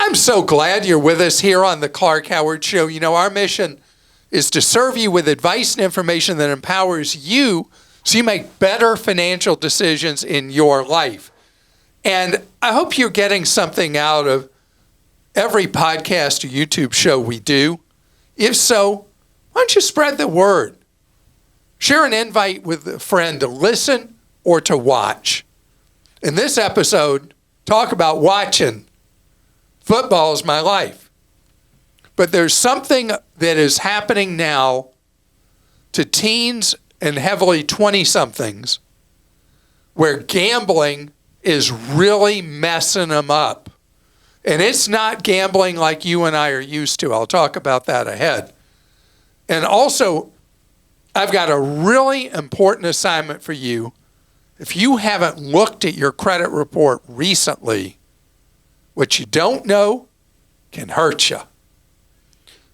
I'm so glad you're with us here on the Clark Howard Show. You know, our mission is to serve you with advice and information that empowers you so you make better financial decisions in your life. And I hope you're getting something out of every podcast or YouTube show we do. If so, why don't you spread the word? Share an invite with a friend to listen or to watch. In this episode, talk about watching. Football is my life. But there's something that is happening now to teens and heavily 20-somethings where gambling is really messing them up. And it's not gambling like you and I are used to. I'll talk about that ahead. And also, I've got a really important assignment for you. If you haven't looked at your credit report recently, what you don't know can hurt you.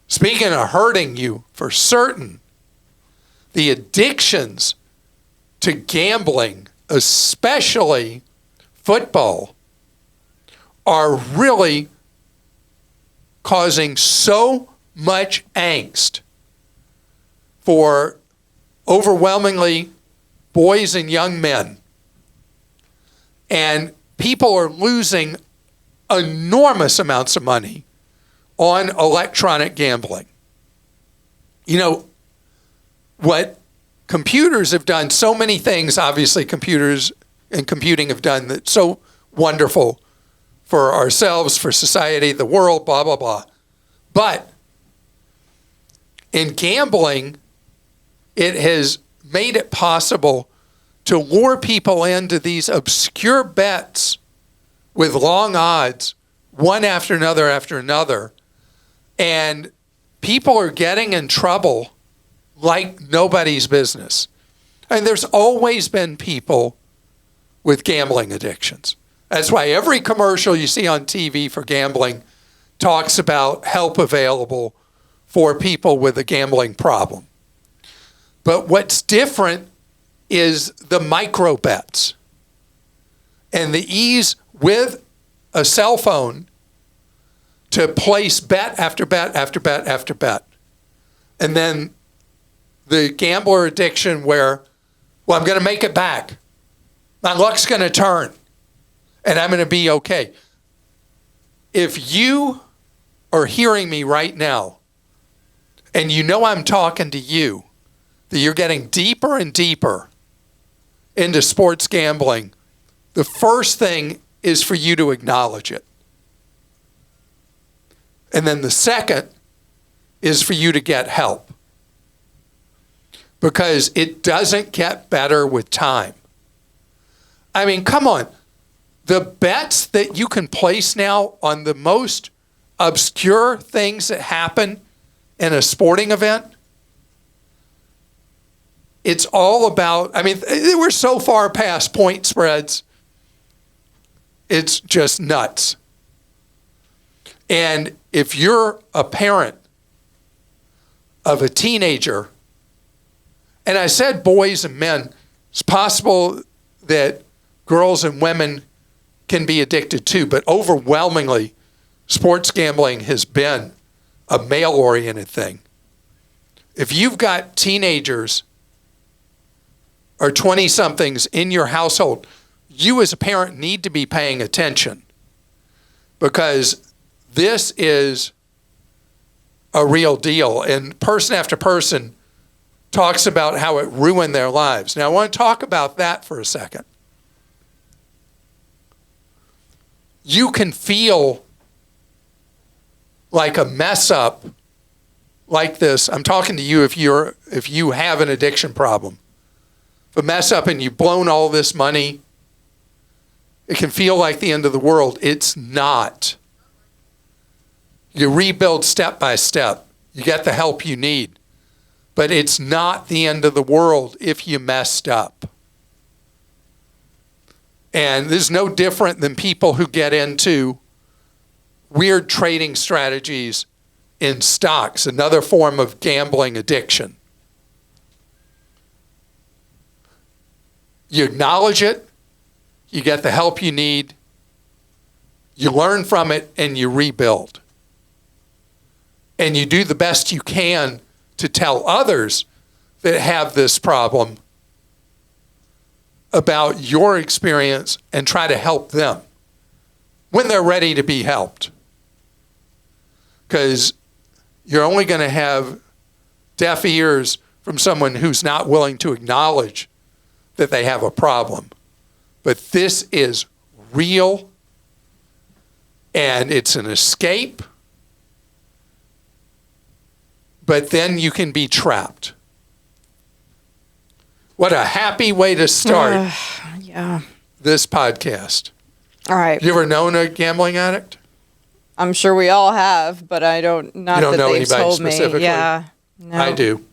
Speaking of hurting you, for certain, the addictions to gambling, especially football, are really causing so much angst for overwhelmingly boys and young men. And people are losing enormous amounts of money on electronic gambling. You know, what computers have done, so many things, obviously computers and computing have done that's so wonderful for ourselves, for society, the world, blah, blah, blah. But in gambling, it has made it possible to lure people into these obscure bets with long odds, one after another. And people are getting in trouble like nobody's business. And there's always been people with gambling addictions. That's why every commercial you see on TV for gambling talks about help available for people with a gambling problem. But what's different is the micro bets and the ease with a cell phone to place bet after bet after bet after bet. And then the gambler addiction where, well, I'm going to make it back. My luck's going to turn and I'm going to be okay. If you are hearing me right now and you know I'm talking to you, that you're getting deeper and deeper into sports gambling, the first thing is for you to acknowledge it. And then the second is for you to get help. Because it doesn't get better with time. I mean, come on. The bets that you can place now on the most obscure things that happen in a sporting event, it's all about, I mean, we're so far past point spreads. It's just nuts. And if you're a parent of a teenager, and I said boys and men, it's possible that girls and women can be addicted too, but overwhelmingly, sports gambling has been a male-oriented thing. If you've got teenagers or 20-somethings in your household, you as a parent need to be paying attention because this is a real deal. And person after person talks about how it ruined their lives. Now, I want to talk about that for a second. You can feel like a mess up like this. I'm talking to you if you have an addiction problem. If a mess up and you've blown all this money, it can feel like the end of the world. It's not. You rebuild step by step. You get the help you need. But it's not the end of the world if you messed up. And this is no different than people who get into weird trading strategies in stocks, another form of gambling addiction. You acknowledge it, you get the help you need, You learn from it and you rebuild. And you do the best you can to tell others that have this problem about your experience and try to help them when they're ready to be helped. Because you're only going to have deaf ears from someone who's not willing to acknowledge that they have a problem. But this is real, and it's an escape, but then you can be trapped. What a happy way to start this podcast. All right. You ever known a gambling addict? I'm sure we all have, but I don't, not you don't that know they've anybody told specifically? me. Yeah. No. I do.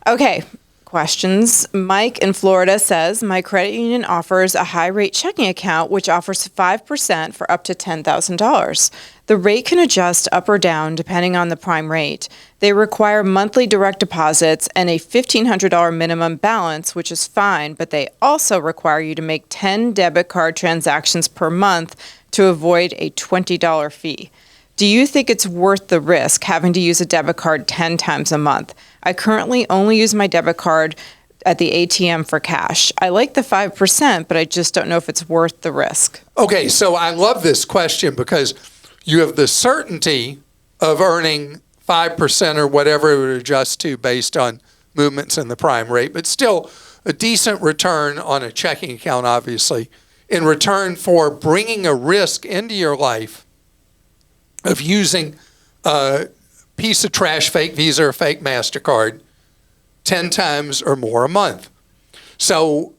Okay. Questions. Mike in Florida says, my credit union offers a high rate checking account, which offers 5% for up to $10,000. The rate can adjust up or down depending on the prime rate. They require monthly direct deposits and a $1,500 minimum balance, which is fine, but they also require you to make 10 debit card transactions per month to avoid a $20 fee. Do you think it's worth the risk having to use a debit card 10 times a month? I currently only use my debit card at the ATM for cash. I like the 5%, but I just don't know if it's worth the risk. Okay, so I love this question because you have the certainty of earning 5% or whatever it would adjust to based on movements in the prime rate, but still a decent return on a checking account, obviously, in return for bringing a risk into your life of using a piece of trash, fake Visa or fake MasterCard 10 times or more a month. So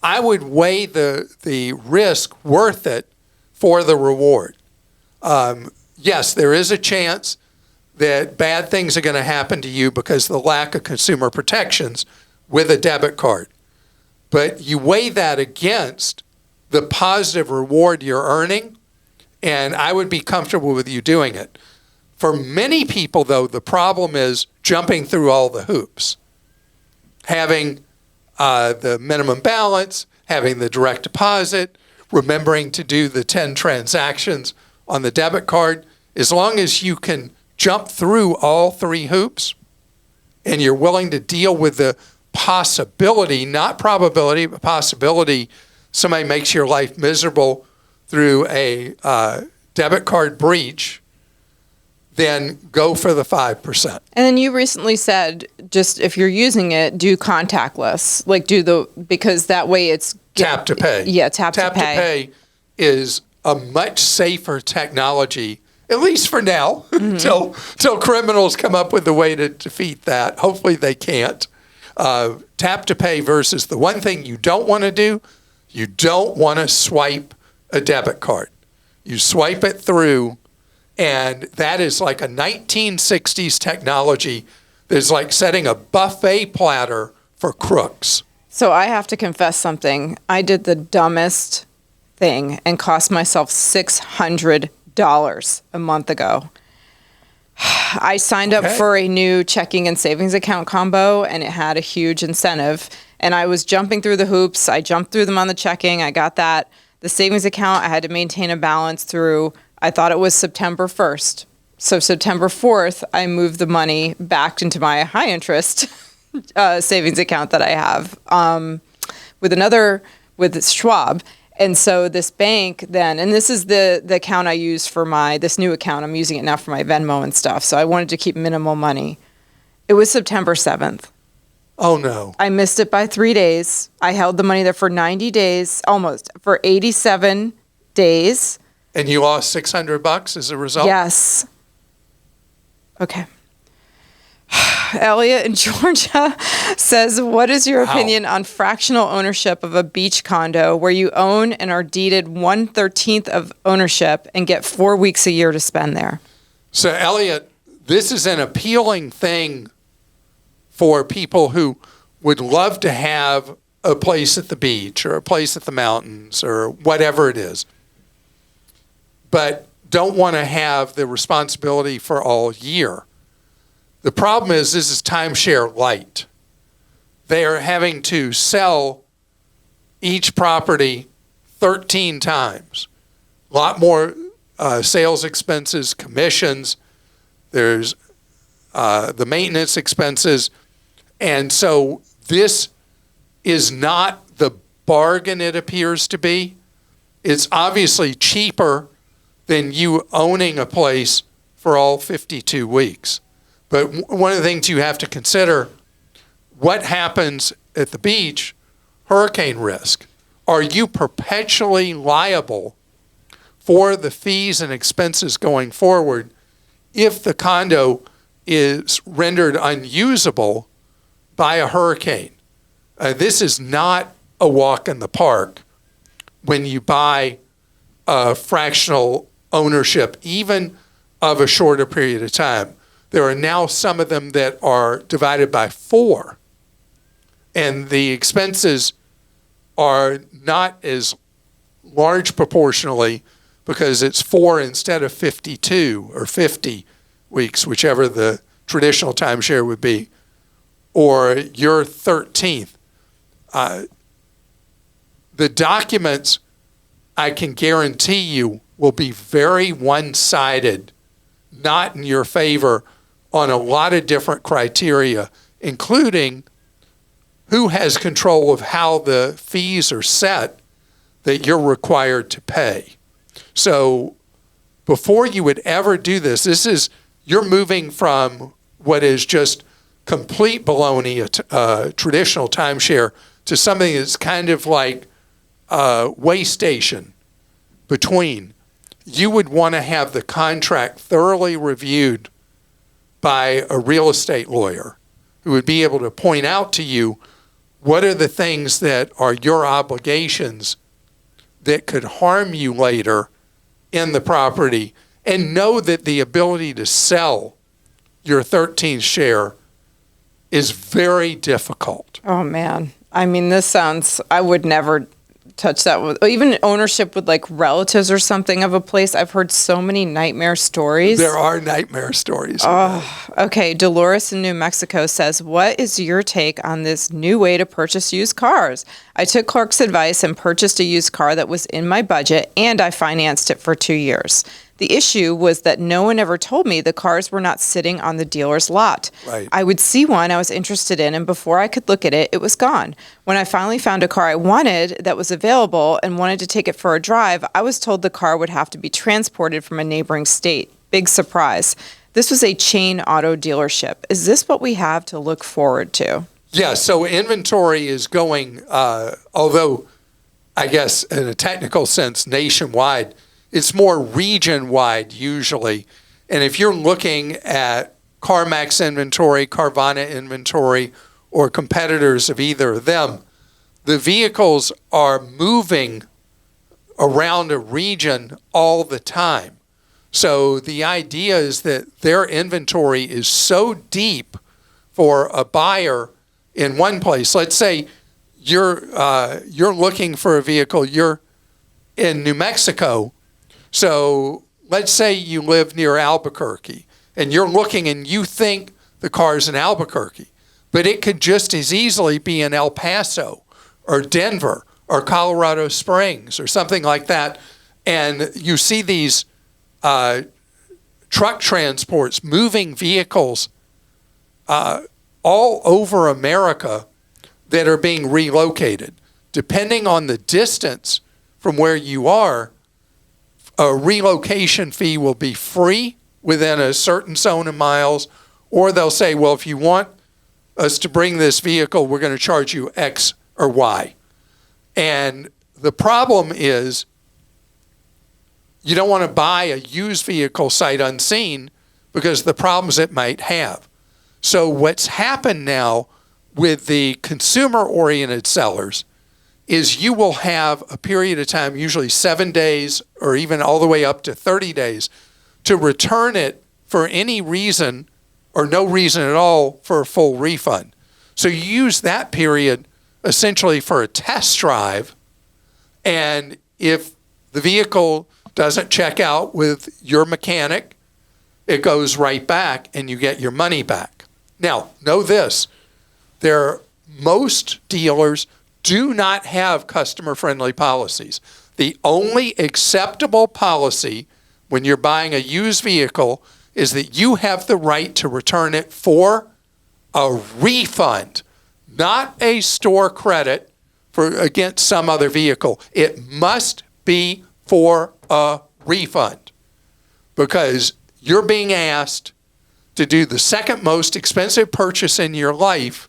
I would weigh the risk worth it for the reward. Yes, there is a chance that bad things are going to happen to you because of the lack of consumer protections with a debit card. But you weigh that against the positive reward you're earning, and I would be comfortable with you doing it. For many people, though, the problem is jumping through all the hoops. Having the minimum balance, having the direct deposit, remembering to do the 10 transactions on the debit card. As long as you can jump through all three hoops and you're willing to deal with the possibility, not probability, but possibility, somebody makes your life miserable through a debit card breach, then go for the 5%. And then you recently said, just if you're using it, do contactless. Like because that way it's... Tap to pay. Yeah, tap to pay. Tap to pay is a much safer technology, at least for now, till criminals come up with a way to defeat that. Hopefully they can't. Tap to pay versus the one thing you don't want to do, you don't want to swipe a debit card. You swipe it through, and that is like a 1960s technology. There's like setting a buffet platter for crooks. So I have to confess something. I did the dumbest thing and cost myself $600 a month ago. I signed up for a new checking and savings account combo, and it had a huge incentive. And I was jumping through the hoops. I jumped through them on the checking. I got that. The savings account, I had to maintain a balance through, I thought it was September 1st. So September 4th, I moved the money back into my high interest savings account that I have with Schwab. And so this bank then, and this is the account I use for this new account. I'm using it now for my Venmo and stuff. So I wanted to keep minimal money. It was September 7th. Oh, no. I missed it by 3 days. I held the money there for 90 days, almost, for 87 days. And you lost $600 as a result? Yes. Okay. Elliott in Georgia says, what is your opinion on fractional ownership of a beach condo where you own and are deeded 1/13 of ownership and get 4 weeks a year to spend there? So, Elliott, this is an appealing thing for people who would love to have a place at the beach or a place at the mountains or whatever it is, but don't want to have the responsibility for all year. The problem is this is timeshare light. They are having to sell each property 13 times a lot more sales expenses, commissions. There's the maintenance expenses. And so this is not the bargain it appears to be. It's obviously cheaper than you owning a place for all 52 weeks. But one of the things you have to consider, what happens at the beach, hurricane risk. Are you perpetually liable for the fees and expenses going forward if the condo is rendered unusable by a hurricane? This is not a walk in the park when you buy a fractional ownership, even of a shorter period of time. There are now some of them that are divided by 4, and the expenses are not as large proportionally because it's 4 instead of 52 or 50 weeks, whichever the traditional timeshare would be, or your 13th. The documents, I can guarantee you, will be very one-sided, not in your favor on a lot of different criteria, including who has control of how the fees are set that you're required to pay. So before you would ever do this, you're moving from what is just complete baloney, a traditional timeshare, to something that's kind of like a way station between. You would want to have the contract thoroughly reviewed by a real estate lawyer who would be able to point out to you what are the things that are your obligations that could harm you later in the property, and know that the ability to sell your 13th share is very difficult. Oh, man. I mean, this sounds, I would never touch that with, even ownership with like relatives or something of a place. I've heard so many nightmare stories. There are nightmare stories. Oh, okay. Dolores in New Mexico says, what is your take on this new way to purchase used cars? I took Clark's advice and purchased a used car that was in my budget, and I financed it for 2 years. The issue was that no one ever told me the cars were not sitting on the dealer's lot. Right. I would see one I was interested in, and before I could look at it, it was gone. When I finally found a car I wanted that was available and wanted to take it for a drive, I was told the car would have to be transported from a neighboring state. Big surprise. This was a chain auto dealership. Is this what we have to look forward to? Yeah, so inventory is going, although I guess in a technical sense, nationwide, it's more region-wide usually. And if you're looking at CarMax inventory, Carvana inventory, or competitors of either of them, the vehicles are moving around a region all the time. So the idea is that their inventory is so deep for a buyer in one place. Let's say you're looking for a vehicle. You're in New Mexico. So let's say you live near Albuquerque and you're looking and you think the car's in Albuquerque, but it could just as easily be in El Paso or Denver or Colorado Springs or something like that. And you see these truck transports moving vehicles all over America that are being relocated. Depending on the distance from where you are, a relocation fee will be free within a certain zone of miles, or they'll say, well, if you want us to bring this vehicle, we're going to charge you X or Y. And the problem is you don't want to buy a used vehicle sight unseen because of the problems it might have. So what's happened now with the consumer-oriented sellers is you will have a period of time, usually 7 days or even all the way up to 30 days, to return it for any reason or no reason at all for a full refund. So you use that period essentially for a test drive, and if the vehicle doesn't check out with your mechanic, it goes right back and you get your money back. Now, know this, most dealers do not have customer-friendly policies. The only acceptable policy when you're buying a used vehicle is that you have the right to return it for a refund, not a store credit for against some other vehicle. It must be for a refund because you're being asked to do the second most expensive purchase in your life,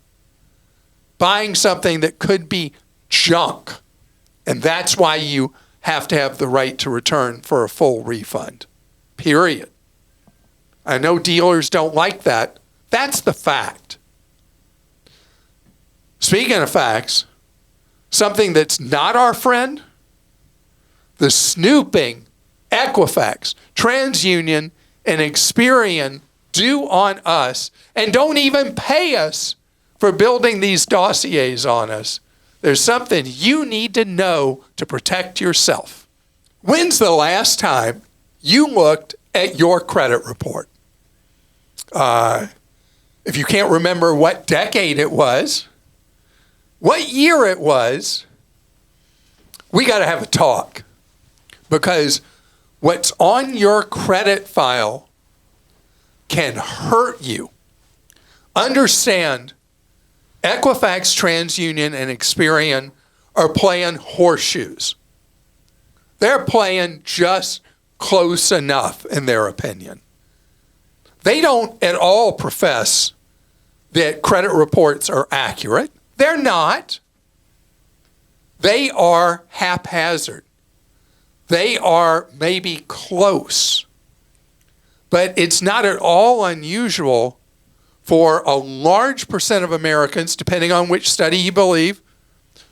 buying something that could be junk. And that's why you have to have the right to return for a full refund, period. I know dealers don't like that. That's the fact. Speaking of facts, something that's not our friend, the snooping Equifax, TransUnion, and Experian do on us and don't even pay us for building these dossiers on us. There's something you need to know to protect yourself. When's the last time you looked at your credit report? If you can't remember what decade it was, what year it was, we got to have a talk. Because what's on your credit file can hurt you. Understand, Equifax, TransUnion, and Experian are playing horseshoes. They're playing just close enough, in their opinion. They don't at all profess that credit reports are accurate. They're not. They are haphazard. They are maybe close. But it's not at all unusual for a large percent of Americans, depending on which study you believe,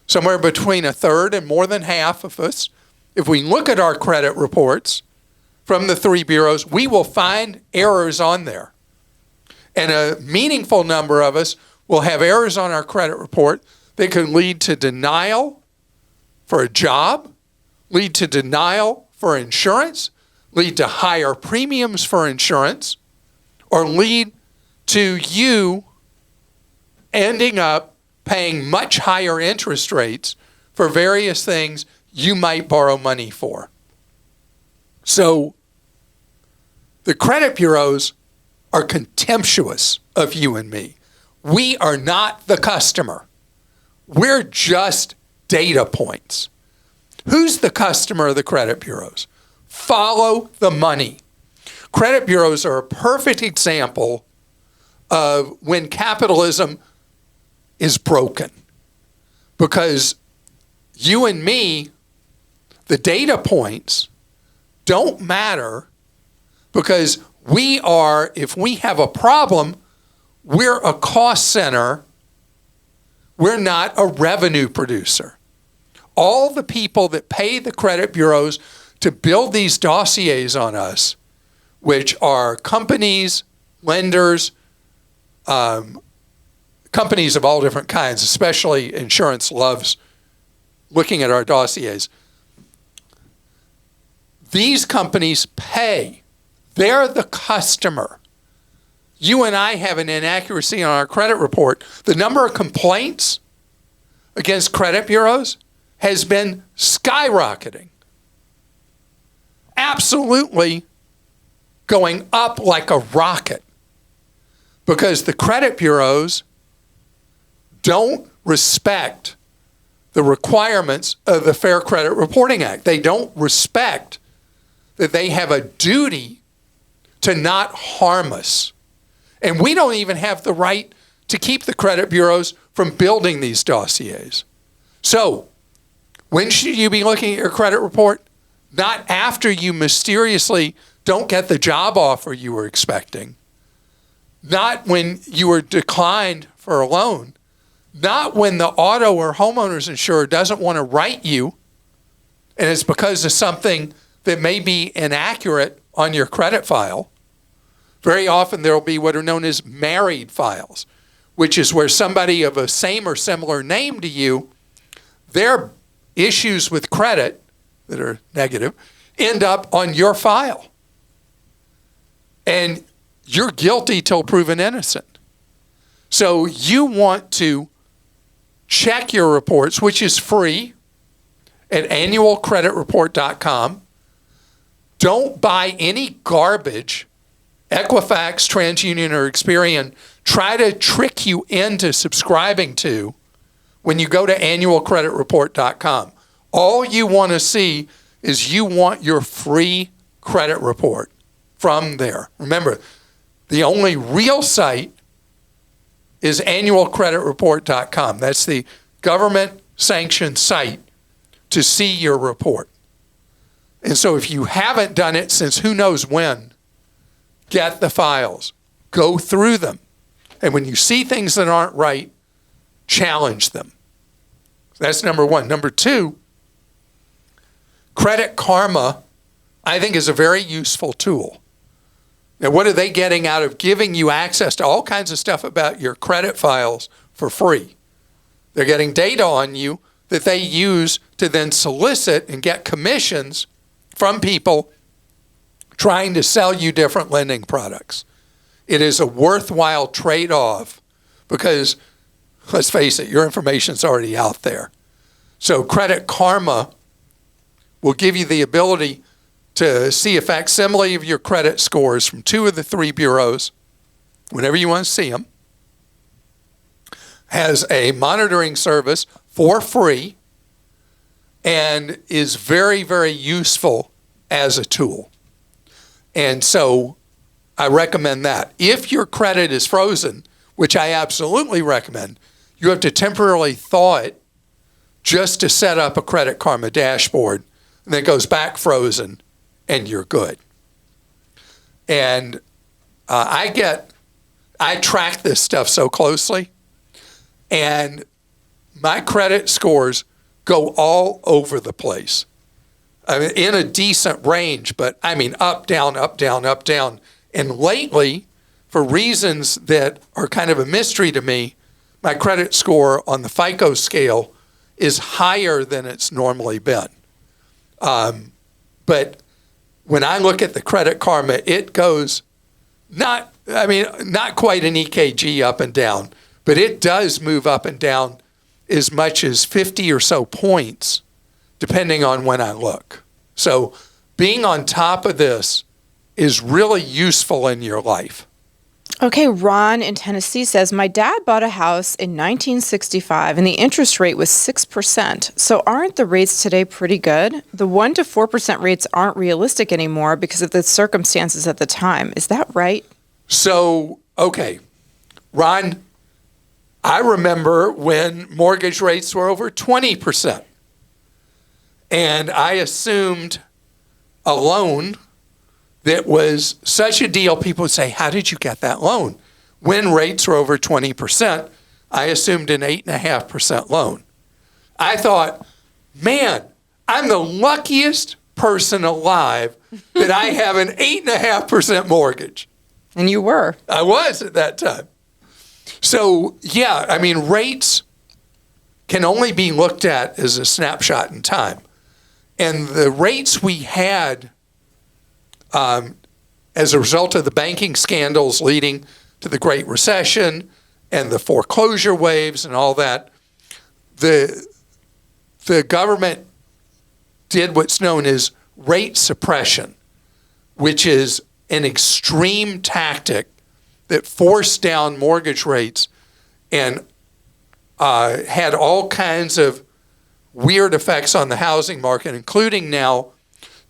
somewhere between a third and more than half of us, if we look at our credit reports from the three bureaus, we will find errors on there. And a meaningful number of us will have errors on our credit report that can lead to denial for a job, lead to denial for insurance, lead to higher premiums for insurance, or lead to you ending up paying much higher interest rates for various things you might borrow money for. So the credit bureaus are contemptuous of you and me. We are not the customer. We're just data points. Who's the customer of the credit bureaus? Follow the money. Credit bureaus are a perfect example of when capitalism is broken. Because you and me, the data points, don't matter because we are, if we have a problem, we're a cost center. We're not a revenue producer. All the people that pay the credit bureaus to build these dossiers on us, which are companies, lenders, companies of all different kinds, especially insurance loves looking at our dossiers. These companies pay. They're the customer. You and I have an inaccuracy on our credit report. The number of complaints against credit bureaus has been skyrocketing. Absolutely going up like a rocket. Because the credit bureaus don't respect the requirements of the Fair Credit Reporting Act. They don't respect that they have a duty to not harm us. And we don't even have the right to keep the credit bureaus from building these dossiers. So, when should you be looking at your credit report? Not after you mysteriously don't get the job offer you were expecting. Not when you were declined for a loan. Not when the auto or homeowner's insurer doesn't want to write you, and it's because of something that may be inaccurate on your credit file. Very often there will be what are known as married files, which is where somebody of a same or similar name to you, their issues with credit that are negative end up on your file. And you're guilty till proven innocent. So you want to check your reports, which is free. at annualcreditreport.com. Don't buy any garbage Equifax, TransUnion, or Experian try to trick you into subscribing to when you go to annualcreditreport.com. All you want to see is you want your free credit report from there. Remember, the only real site is annualcreditreport.com. That's the government-sanctioned site to see your report. And so if you haven't done it since who knows when, get the files. Go through them. And when you see things that aren't right, challenge them. That's number one. Number two, Credit Karma, I think, is a very useful tool. Now, what are they getting out of giving you access to all kinds of stuff about your credit files for free? They're getting data on you that they use to then solicit and get commissions from people trying to sell you different lending products. It is a worthwhile trade-off because, let's face it, your information's already out there. So Credit Karma will give you the ability to see a facsimile of your credit scores from 2 of the 3 bureaus whenever you want to see them. Has a monitoring service for free and is very, very useful as a tool. And so I recommend that. If your credit is frozen, which I absolutely recommend, you have to temporarily thaw it just to set up a Credit Karma dashboard, and then it goes back frozen, and you're good. And I track this stuff so closely, and my credit scores go all over the place. I mean, in a decent range, but I mean up, down, up, down, up, down. And lately, for reasons that are kind of a mystery to me, my credit score on the FICO scale is higher than it's normally been. But when I look at the Credit Karma, it goes not quite an EKG up and down, but it does move up and down as much as 50 or so points, depending on when I look. So being on top of this is really useful in your life. Okay, Ron in Tennessee says, my dad bought a house in 1965 and the interest rate was 6%. So aren't the rates today pretty good? The 1% to 4% rates aren't realistic anymore because of the circumstances at the time. Is that right? So, okay, Ron, I remember when mortgage rates were over 20%. And I assumed a loan that was such a deal, people would say, how did you get that loan? When rates were over 20%, I assumed an 8.5% loan. I thought, man, I'm the luckiest person alive that I have an 8.5% mortgage. And you were. I was at that time. So, yeah, I mean, rates can only be looked at as a snapshot in time. And the rates we had as a result of the banking scandals leading to the Great Recession and the foreclosure waves and all that, the government did what's known as rate suppression, which is an extreme tactic that forced down mortgage rates and had all kinds of weird effects on the housing market, including now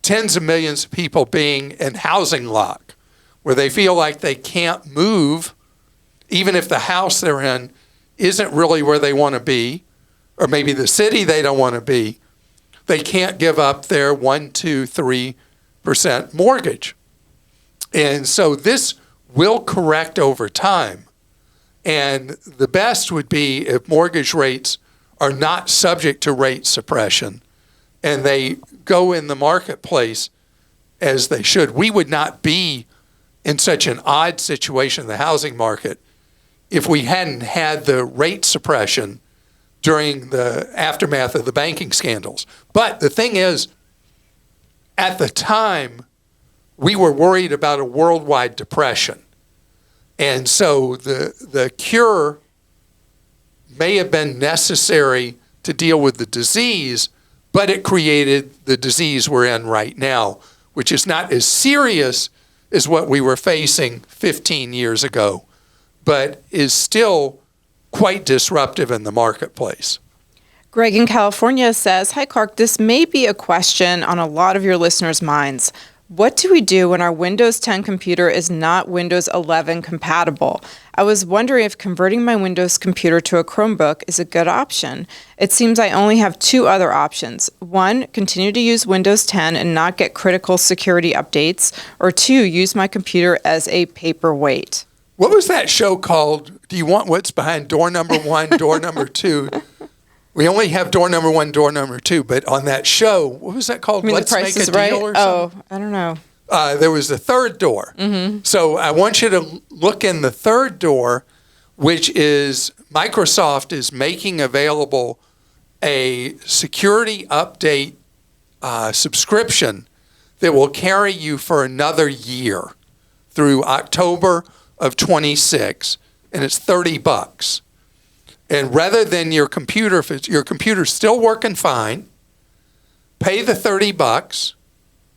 tens of millions of people being in housing lock, where they feel like they can't move, even if the house they're in isn't really where they want to be, or maybe the city they don't want to be. They can't give up their 1%, 2%, 3% mortgage. And so this will correct over time. And the best would be if mortgage rates are not subject to rate suppression and they go in the marketplace as they should. We would not be in such an odd situation in the housing market if we hadn't had the rate suppression during the aftermath of the banking scandals. But the thing is, at the time, we were worried about a worldwide depression. And so the cure may have been necessary to deal with the disease, but it created the disease we're in right now, which is not as serious as what we were facing 15 years ago, but is still quite disruptive in the marketplace. Greg in California says, "Hi, Clark. This may be a question on a lot of your listeners' minds. What do we do when our Windows 10 computer is not Windows 11 compatible? I was wondering if converting my Windows computer to a Chromebook is a good option. It seems I only have two other options. One, continue to use Windows 10 and not get critical security updates, or two, use my computer as a paperweight." What was that show called? Do you want what's behind door number one, door number two? We only have door number one, door number two, but on that show, what was that called? I mean, Let's the price Make is a Deal right? or something? Oh, I don't know. There was the third door. So I want you to look in the third door, which is Microsoft is making available a security update subscription that will carry you for another year through October of 26, and it's $30. And rather than your computer, if your computer's still working fine, pay the $30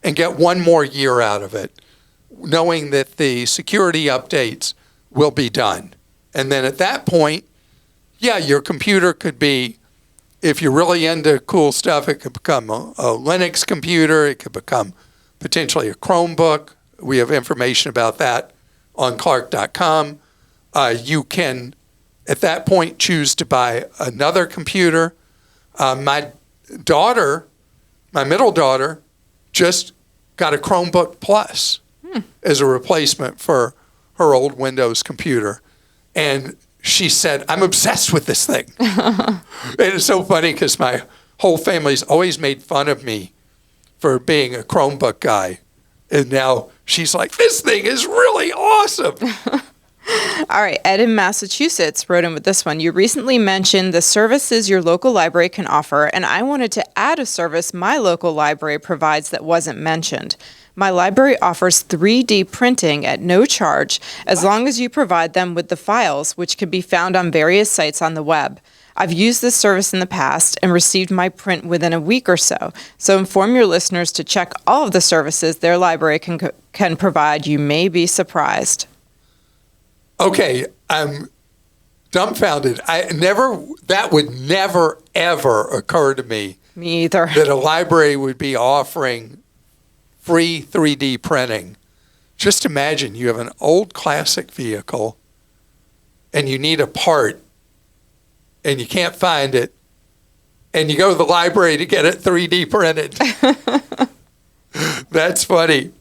and get one more year out of it, knowing that the security updates will be done. And then at that point, yeah, your computer could be, if you're really into cool stuff, it could become a Linux computer. It could become potentially a Chromebook. We have information about that on Clark.com. You can, at that point, choose to buy another computer. My middle daughter, just got a Chromebook Plus as a replacement for her old Windows computer. And she said, "I'm obsessed with this thing." And it's so funny because my whole family's always made fun of me for being a Chromebook guy. And now she's like, "This thing is really awesome." All right, Ed in Massachusetts wrote in with this one. "You recently mentioned the services your local library can offer, and I wanted to add a service my local library provides that wasn't mentioned. My library offers 3D printing at no charge as long as you provide them with the files, which can be found on various sites on the web. I've used this service in the past and received my print within a week or so. So inform your listeners to check all of the services their library can provide. You may be surprised." Okay, I'm dumbfounded. That would never, ever occur to me. Me either. That a library would be offering free 3D printing. Just imagine you have an old classic vehicle and you need a part and you can't find it and you go to the library to get it 3D printed. That's funny.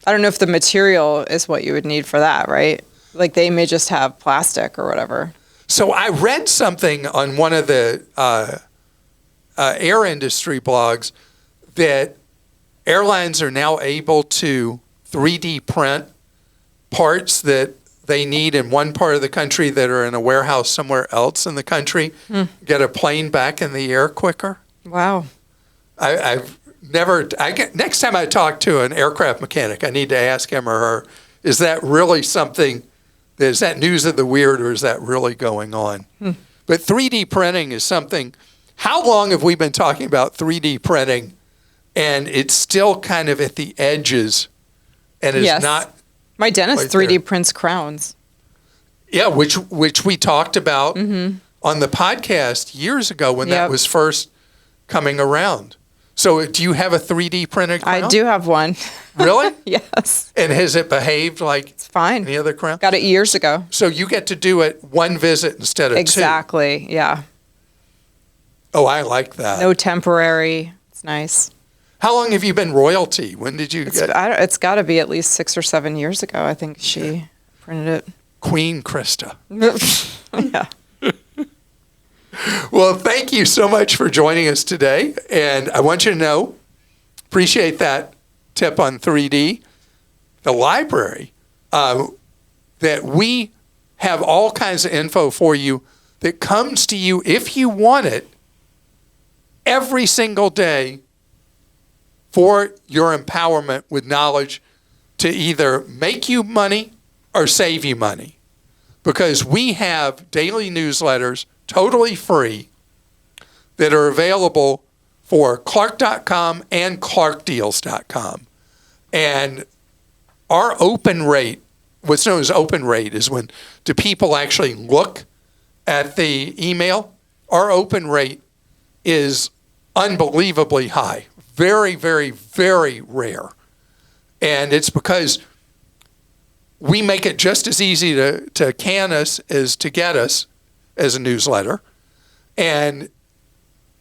I don't know if the material is what you would need for that, right? Like they may just have plastic or whatever. So I read something on one of the air industry blogs that airlines are now able to 3D print parts that they need in one part of the country that are in a warehouse somewhere else in the country, get a plane back in the air quicker. Wow. Next time I talk to an aircraft mechanic, I need to ask him or her, is that really something? Is that news of the weird, or is that really going on? But 3D printing is something. How long have we been talking about 3D printing, and it's still kind of at the edges, and is not. My dentist right 3D there. prints crowns. Yeah, which we talked about on the podcast years ago when that was first coming around. So do you have a 3D printed crown? I do have one. Really? Yes. And has it behaved like It's fine. any other crown? Got it years ago. So you get to do it one visit instead of two. Exactly. Yeah. Oh, I like that. No temporary. It's nice. How long have you been royalty? When did you get It's got to be at least 6 or 7 years ago. I think she printed it. Queen Krista? Yeah. Well, thank you so much for joining us today. And I want you to know, appreciate that tip on 3D. The library, that we have all kinds of info for you that comes to you, if you want it, every single day for your empowerment with knowledge to either make you money or save you money. Because we have daily newsletters totally free that are available for Clark.com and ClarkDeals.com. And our open rate, what's known as open rate, is when do people actually look at the email? Our open rate is unbelievably high. Very, very, very rare. And it's because we make it just as easy to can us as to get us as a newsletter. And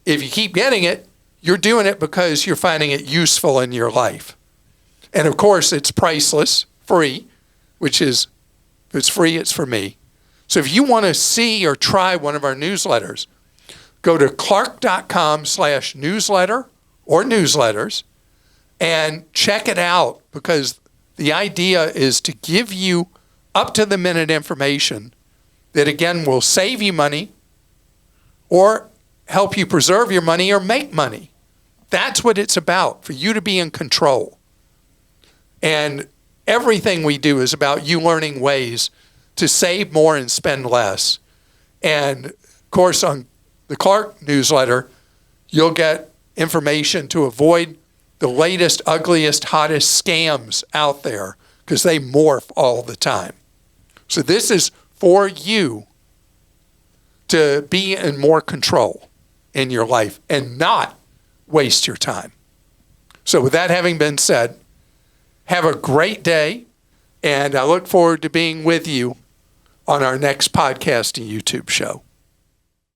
if you keep getting it, you're doing it because you're finding it useful in your life. And of course, it's priceless, free, which is, if it's free, it's for me. So if you want to see or try one of our newsletters, go to clark.com/newsletter or newsletters and check it out, because the idea is to give you up-to-the-minute information that, again, will save you money or help you preserve your money or make money. That's what it's about, for you to be in control. And everything we do is about you learning ways to save more and spend less. And, of course, on the Clark newsletter, you'll get information to avoid the latest, ugliest, hottest scams out there, because they morph all the time. So this is for you to be in more control in your life and not waste your time. So with that having been said, have a great day, and I look forward to being with you on our next podcast and YouTube show.